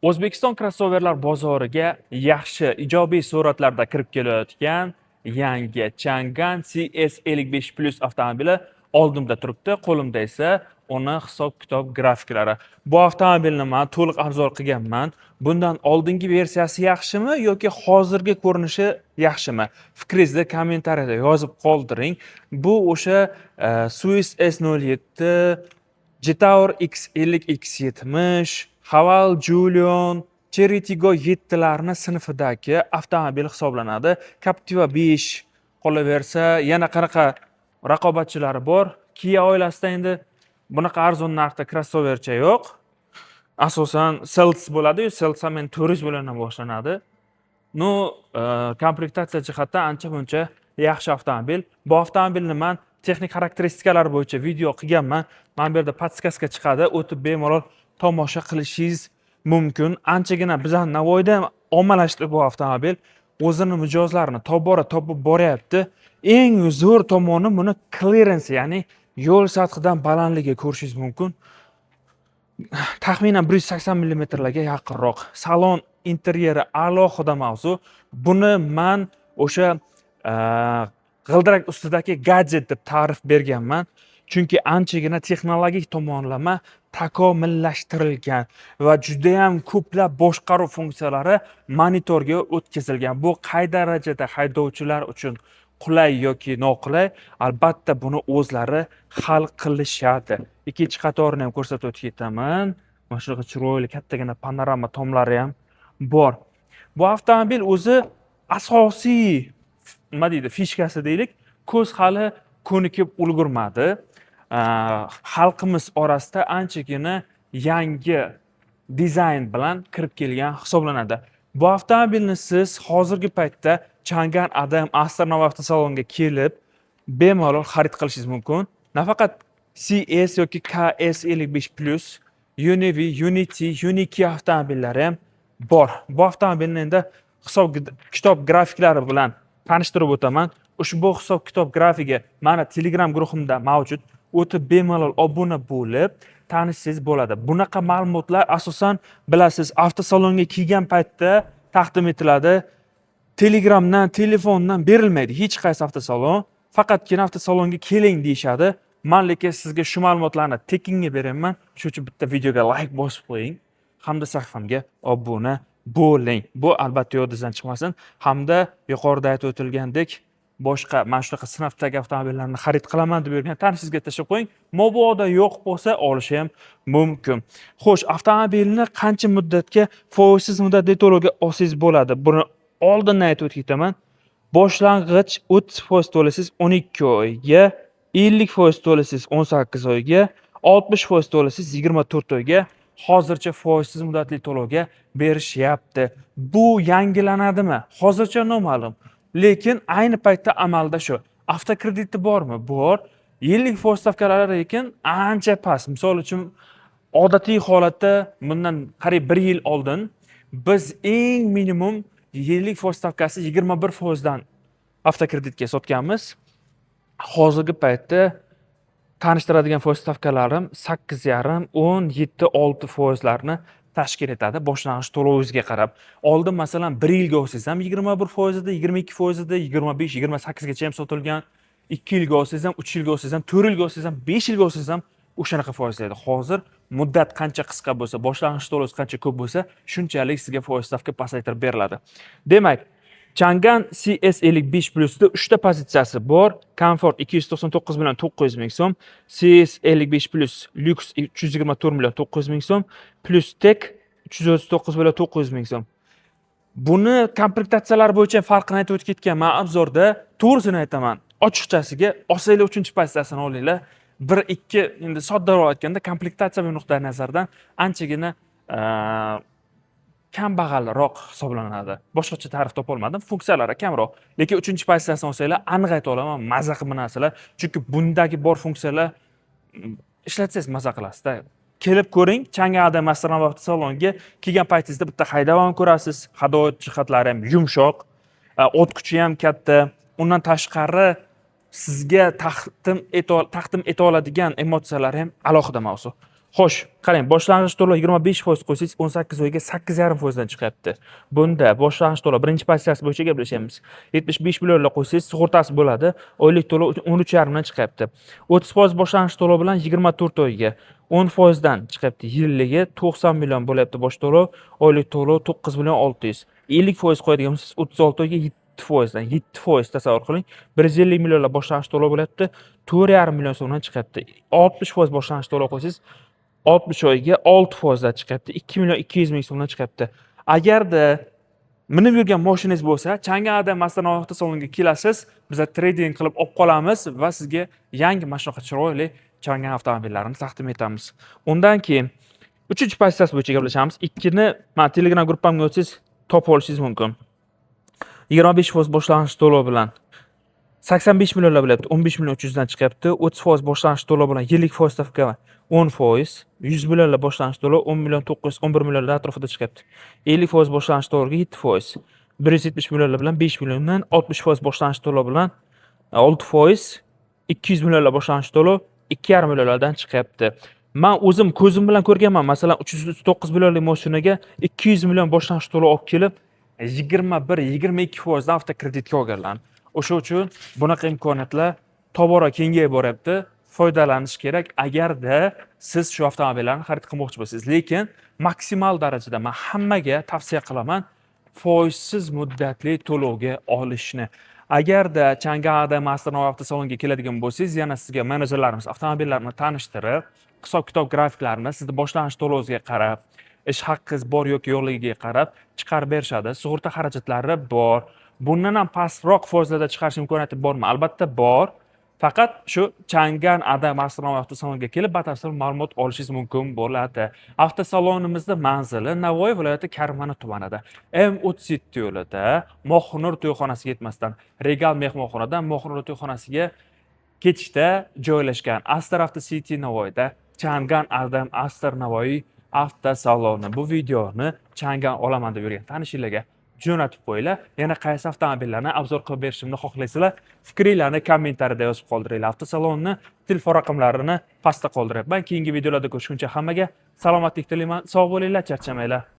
O'zbekiston krossoverlar bozoriga yaxshi ijobiy suratlarda kirib kelayotgan yangi Chang'an CS55 Plus avtomobili oldimda turibdi. Qo'limda esa uni hisob-kitob grafiklari. Bu avtomobilni men to'liq arzor qilganman. Bundan oldingi versiyasi yaxshimi yoki hozirgi ko'rinishi yaxshimi? Fikringizni kommentariyada yozib qoldiring. Bu o'sha Swiss S07, Jetour X50 X70, Haval Julion, Chery Tiggo 7larni sinfidagi avtomobil hisoblanadi. Captiva 5 qolaversa, yana qanaqa raqobatchilari bor. Kia oilasida endi bunaqa arzon narxda crossovercha yo'q. Asosan Seltos bo'ladi, Seltos ham 400 milliondan boshlanadi. Komplektatsiya jihatdan ancha-muncha yaxshi avtomobil. Bu avtomobilni men texnik xarakteristikalari bo'yicha video qilganman. Mana bu yerda podskaska chiqadi, o'tib bemalol tomosha qilishingiz mumkin. Anchagina bizning Navoiyda ommalashdi bu avtomobil. O'zini mijozlarini topib boryapti. Eng zo'r tomoni buni clearance, ya'ni yo'l sathidan balandligi ko'rishingiz mumkin. Taxminan 180 mm larga yaqinroq. Salon interyeri alohida mavzu. Buni men o'sha g'ildirak ustidagi gadjet deb ta'rif berganman. Chunki anchagina texnologik tomonlama takomillashtirilgan va juda ham ko'plab boshqaruv funksiyalari monitorga o'tkazilgan. Bu qay darajada haydovchilar uchun qulay yoki noqulay, albatta buni o'zlari hal qilishadi. Ikkinchi qatorini ham ko'rsatib o'tib ketaman. Mana shunaqa chiroyli kattagina panorama tomlari ham bor. Bu avtomobil o'zi asosiy nima deydi, fishkasi deylik, ko'z hali ko'nikib ulgurmadi. Xalqimiz orasida anchagina yangi dizayn bilan kirib kelgan hisoblanadi. Bu avtomobilni siz hozirgi paytda Chang'an Adam Astronov avtosaloniga kelib bemalol xarid qilishingiz mumkin. Nafaqat CS yoki KS55 Plus, Univi, Unity, Unique avtomobillari ham bor. Bu avtomobilni endi hisob-kitob grafiklari bilan tanishtirib o'taman. Ushbu hisob-kitob grafigi mana Telegram guruhimda mavjud. O'tib bemalol obuna bo'lib tanishsangiz bo'ladi. Bunaqa ma'lumotlar asosan bilasiz, avtosalonga kelgan paytda taqdim etiladi. Telegramdan, telefondan berilmaydi hech qaysi avtosalon. Faqatgina avtosalonga keling deyshadi. Men lekin sizga shu ma'lumotlarni tekinga beraman. Shuning uchun bitta videoga like bosib qo'ying hamda sahifamga obuna bo'ling. Bu albatta yodingizdan chiqmasin. Hamda yuqorida aytib o'tilgandek, boshqa mana shunaqa sinfdagi avtomobillarni xarid qilaman deb yurgan tanishingizga tashlab qo'ying. Mabodo yo'q bo'lsa olishi ham mumkin. Xo'sh, avtomobilni qancha muddatga foizsiz muddatli to'lovga olsangiz bo'ladi? Buni oldindan aytib o'tib ketaman. Boshlang'ich 30% to'laysiz 12 oyga, 50% to'laysiz 18 oyga, 60% to'laysiz 24 oyga hozircha foizsiz muddatli to'lovga berishyapti. Bu yangilanadimi? Hozircha noma'lum. Lekin ayni paytda amalda shu. Avtokrediti bormi? Bor. Yillik foiz stavkalari lekin ancha past. Misol uchun odatiy holatda bundan qariyb 1 yil oldin biz eng minimum yillik foiz stavkasi 21% dan avtokreditga sotganmiz. Hozirgi paytda tanishtiradigan foiz stavkalarim 8,5, 17, 6% tashkil etadi boshlang'ich to'lovingizga qarab. Oldin masalan 1 yilga olsangiz ham 21% ida, 22% ida, 25, 28 gacha ham sotilgan. 2 yilga olsangiz ham, 3 yilga olsangiz ham, 4 yilga olsangiz ham, 5 yilga olsangiz ham o'shanaqa foizlaydi. Hozir muddat qancha qisqa bo'lsa, boshlang'ich to'lovingiz qancha ko'p bo'lsa, shunchalik sizga foiz stavka pasaytirib beriladi. Demak, Chang'an CS55 Plus'da 3 ta pozitsiyasi bor. Comfort 299 million 900 ming so'm, CS55 Plus Lux 324 million 900 ming so'm, Plus Tech 339 million 900 ming so'm. Buni komplektatsiyalar bo'yicha farqini aytib o'tib ketganman obzorda. To'g'risini aytaman, ochiqchasiga olsanglar 3-pozitsiyasini olinglar. 1-2 endi soddaroq aytganda komplektatsiya nuqtai nazaridan anchagina kambag'alroq hisoblanadi. Boshqacha ta'rif topa olmadim. Funksiyalari kamroq. Lekin 3-pozitsiyasini olsanglar, aniq ayta olaman, maza qilib binasizlar. Chunki bundagi bor funksiyalar ishlatsangiz maza qilasizda. Kelib ko'ring, Chang'an Adam Astronov avtosaloniga kelgan paytingizda bitta haydab ham ko'rasiz. Hadovat jihatlari ham yumshoq, o't kuchi ham katta. Undan tashqari sizga taqdim eta oladigan emotsiyalar ham alohida mavzu. Xo'sh, qarang, boshlang'ich to'lov 25% qo'ysangiz 18 oyga 8,5% dan chiqyapti. Bunda boshlang'ich to'lov birinchi pozitsiyasi bo'yicha gaplashamiz. 75 millionlar qo'ysangiz sug'urtasi bo'ladi. Oylik to'lov 13,5 dan chiqyapti. 30% boshlang'ich to'lov bilan 24 oyga 10% dan chiqyapti. Yilligi 90 million bo'lyapti bosh to'lov, oylik to'lov 9 million 600. 50% qo'yadigan bo'lsangiz 36 oyga 7%dan 7% tasavvur qiling. 150 millionlar boshlang'ich to'lov bo'lyapti. 4,5 million so'mdan chiqyapti. 60% boshlang'ich to'lov qo'ysangiz 60 oyga 6% dan chiqyapti. 2 million 200 ming so'mdan chiqyapti. Agarda minib yurgan mashinangiz bo'lsa, Chang'ada Masdan avtosalonga kelasiz, biz trading qilib olib qolamiz va sizga yangi mana shunaqa chiroyli Chang'an avtomobillarini taqdim etamiz. Undan keyin 3-pozitsiyasi bo'yicha gaplashamiz. 2ni men Telegram gruppamga o'tsangiz topib olishingiz mumkin. 25% boshlang'ich to'lov bilan 85 millionlar bo'lyapti. 15 million 300 dan chiqyapti. 30% boshlang'ich to'lov bilan yillik foiz stavka 10%, 100 millionlar boshlang'ich to'lov 10 million 900, 11 millionlar atrofida chiqyapti. 50% boshlang'ich to'lovga 7%, 170 millionlar bilan 5 milliondan, 60% boshlang'ich to'lov bilan 6%, 200 millionlar boshlang'ich to'lov 2,5 millionlardan chiqyapti. Men o'zim ko'zim bilan ko'rganman. Masalan, 309 millionlik mashinaga 200 million boshlang'ich to'lov olib kelib, 21-22% dan avtokreditga olganlar. O'sha uchun bunaqa imkoniyatlar tobora kengayib boryapti. Foydalanish kerak agarda siz shu avtomobillarni xarid qilmoqchi bo'lsangiz. Lekin maksimal darajada men hammaga tavsiya qilaman foizsiz muddatli to'lovga olishni. Agarda Chang'ada Masdan avtosalonga keladigan bo'lsangiz, yana sizga menejerlarimiz avtomobillarni tanishtirib, hisob-kitob grafiklarini sizni boshlang'ich to'lovingizga qarab, ish haqqingiz bor yoki yo'qligiga qarab chiqarib berishadi. Sug'urta xarajatlari bor. Bundan ham pastroq foizlarda chiqarish imkoniyati bormi? Albatta bor. Faqat shu Chang'an Ada Masdan avtosalonga kelib batafsil ma'lumot olishingiz mumkin bo'ladi. Avtosalonimizning manzili Navoiy viloyati Karmana tumanida, M37 yo'lida, Mo'g'nur to'yxonasiga yetmasdan, Regal mehmonxonadan Mo'g'nur to'yxonasiga ketishda joylashgan Astar Auto City Navoiyda Chang'an Adam Astar Navoiy avtosaloni. Bu videoni Chang'an olaman deb yurgan tanishinglarga jo'natib qo'yinglar. Yana qaysi avtomobillarni obzor qilib berishimni xohlaysizlar? Fikringlarni kommentariyada yozib qoldiringlar. Avtosalonni telefon raqamlarini pastda qoldiryapman. Keyingi videolarda ko'rishguncha hammaga salomatlik tilayman. Sog' bo'linglar, charchamanglar.